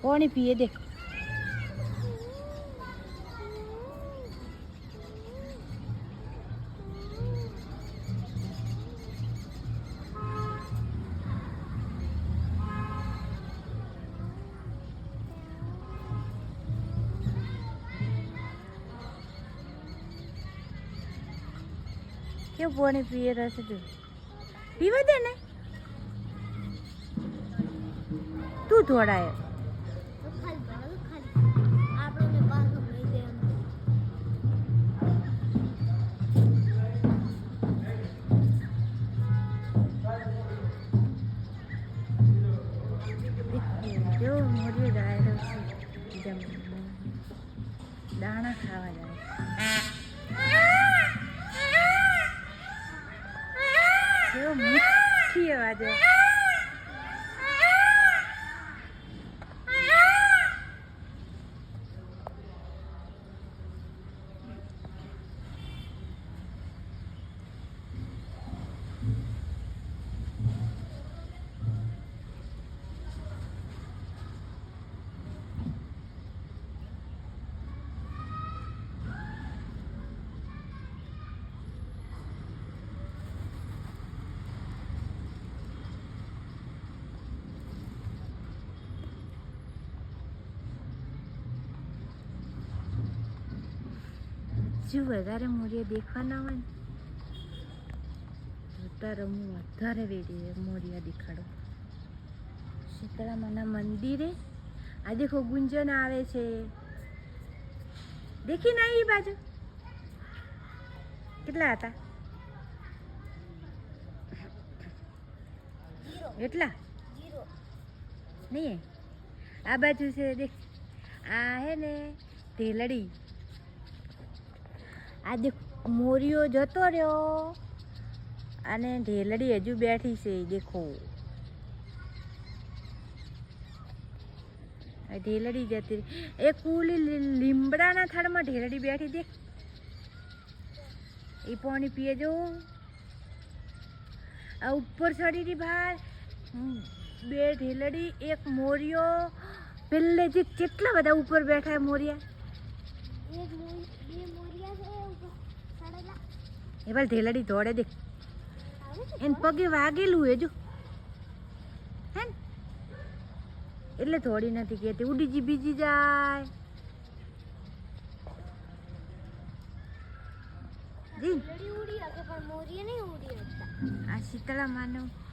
પાણી પીએ દેખ. કેવું પાણી પીએ રહેશે તું? પીવા દે ને તું થોડાય. કેવો મોરિયો ડાયરો છે, દાણા ખાવા જાય. કેવો મીઠી અવાજ. જો વધારે મોરિયા દેખવાના હોય ને તો તારે હું વધારે વેડી મોરિયા દેખાડો. શીતળા માના મંદિરે આ દેખો ગુંજન આવે છે. દેખી ના એ બાજુ કેટલા હતા? એટલા નહીં. આ બાજુ છે દેખ. આ હે ને ઢેલડી. આ દેખ મોરિયો જતો રહ્યો અને ઢેલડી હજુ બેઠી છે. દેખો ઢેલડી જતી રહી. એ કુલી લીમડાના થડમાં ઢેલડી બેઠી. દેખ એ પાણી પીએ જો. આ ઉપર ચડી રહી બહાર બે ઢેલડી એક મોરિયો. પેલે જે કેટલા બધા ઉપર બેઠા મોરિયા. એ ભાઈ ઢેલડી દોડે દેખ. એને પગે વાગેલું હે જો હે ને એટલે થોડી નથી કહેતી. ઉડી જી બીજી જાય. આ શીતળા માનો